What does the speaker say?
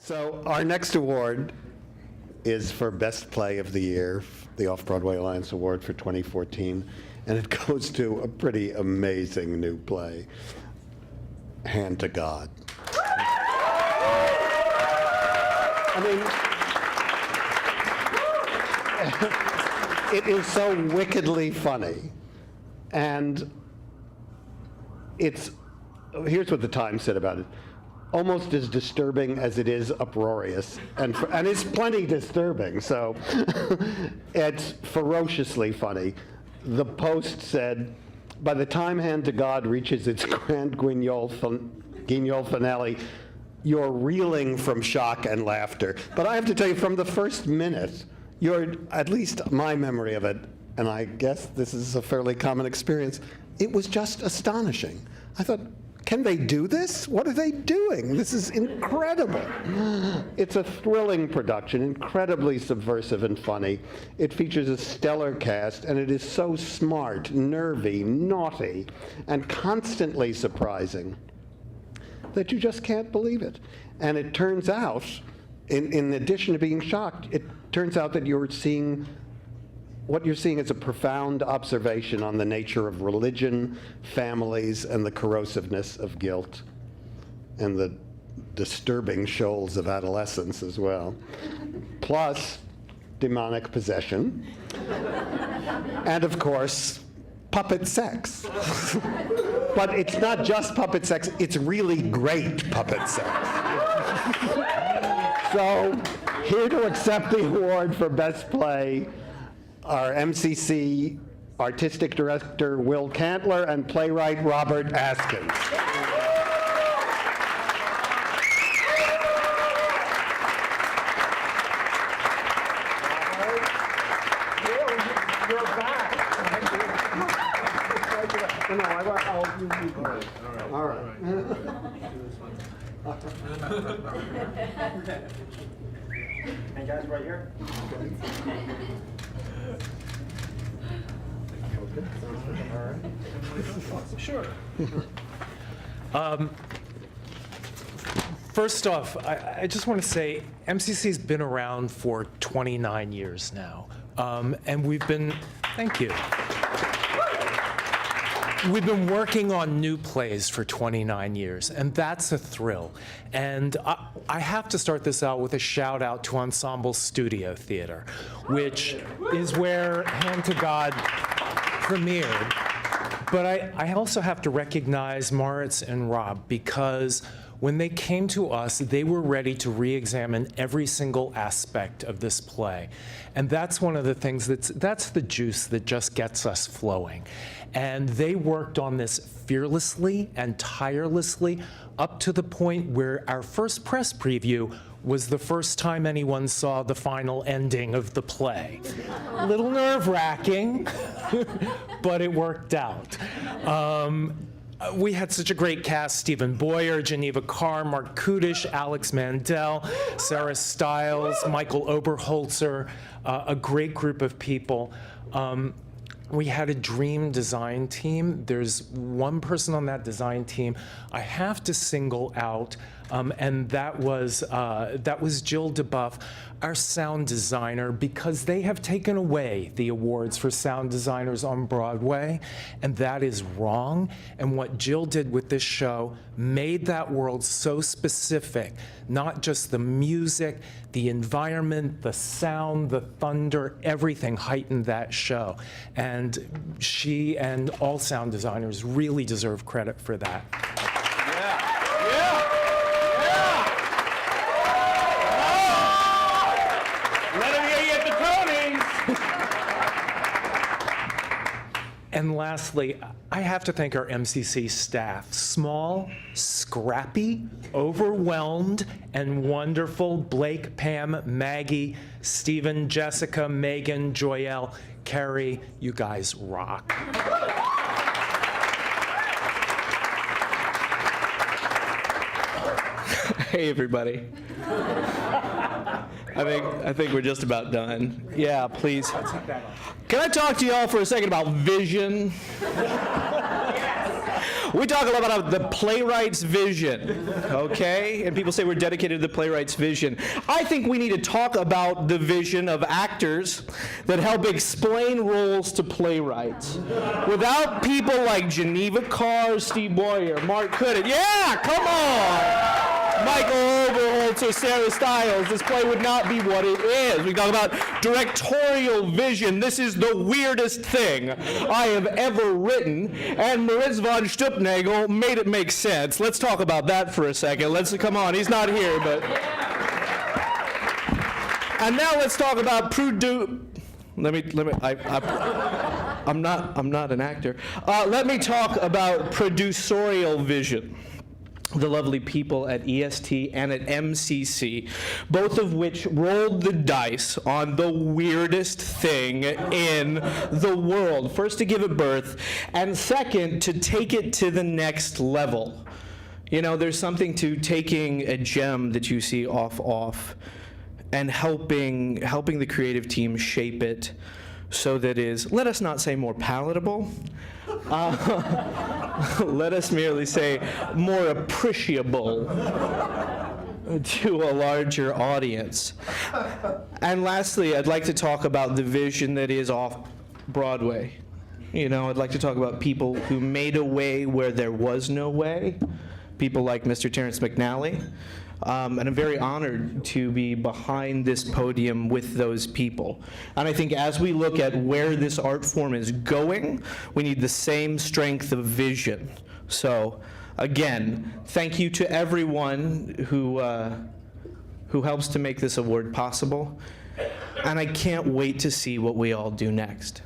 So our next award is for Best Play of the Year, the Off Broadway Alliance Award for 2014, and it goes to a pretty amazing new play, Hand to God. I mean, it is so wickedly funny, and here's what the Times said about it: almost as disturbing as it is uproarious, and it's plenty disturbing, so it's ferociously funny. The Post said, by the time Hand to God reaches its grand guignol finale, you're reeling from shock and laughter. But I have to tell you, from the first minute, at least my memory of it, and I guess this is a fairly common experience, it was just astonishing. I thought, can they do this? What are they doing? This is incredible. It's a thrilling production, incredibly subversive and funny. It features a stellar cast, and it is so smart, nervy, naughty, and constantly surprising that you just can't believe it. And it turns out, in addition to being shocked, it turns out that what you're seeing is a profound observation on the nature of religion, families, and the corrosiveness of guilt, and the disturbing shoals of adolescence as well, plus demonic possession, and of course, puppet sex. But it's not just puppet sex, it's really great puppet sex. So, here to accept the award for Best Play, our MCC Artistic Director Will Cantler and playwright Robert Askins. You're back. All right. And guys, right here. Sure. First off, I just want to say MCC's been around for 29 years now. And thank you. We've been working on new plays for 29 years, and that's a thrill. And I have to start this out with a shout out to Ensemble Studio Theater, which is where Hand to God premiered. But I also have to recognize Moritz and Rob, because when they came to us, they were ready to re-examine every single aspect of this play. And that's one of the things that's the juice that just gets us flowing. And they worked on this fearlessly and tirelessly up to the point where our first press preview was the first time anyone saw the final ending of the play. A little nerve-wracking, but it worked out. We had such a great cast: Stephen Boyer, Geneva Carr, Mark Kudish, Alex Mandel, Sarah Stiles, Michael Oberholzer, a great group of people. We had a dream design team. There's one person on that design team I have to single out, and that was Jill DeBuff, our sound designer, because they have taken away the awards for sound designers on Broadway, and that is wrong. And what Jill did with this show made that world so specific, not just the music, the environment, the sound, the thunder, everything heightened that show. And she and all sound designers really deserve credit for that. And lastly, I have to thank our MCC staff. Small, scrappy, overwhelmed, and wonderful. Blake, Pam, Maggie, Stephen, Jessica, Megan, Joyelle, Carrie, you guys rock. Hey, everybody. I think we're just about done. Yeah, please. Can I talk to y'all for a second about vision? We talk a lot about the playwright's vision, okay? And people say we're dedicated to the playwright's vision. I think we need to talk about the vision of actors that help explain roles to playwrights. Without people like Geneva Carr, Steve Boyer, Mark Cudditt, yeah, come on! Michael Overholtz or Sarah Stiles, this play would not be what it is. We talk about directorial vision. This is the weirdest thing I have ever written, and Moritz von Stupnagel made it make sense. Let's talk about that for a second. Come on, he's not here, but... And now let's talk about I'm not an actor. Let me talk about producerial vision. The lovely people at EST and at MCC, both of which rolled the dice on the weirdest thing in the world. First, to give it birth, and second, to take it to the next level. You know, there's something to taking a gem that you see off, and helping the creative team shape it so that it is, let us not say more palatable, let us merely say more appreciable to a larger audience. And lastly, I'd like to talk about the vision that is Off Broadway. You know, I'd like to talk about people who made a way where there was no way, people like Mr. Terrence McNally. And I'm very honored to be behind this podium with those people. And I think as we look at where this art form is going, we need the same strength of vision. So, again, thank you to everyone who helps to make this award possible. And I can't wait to see what we all do next.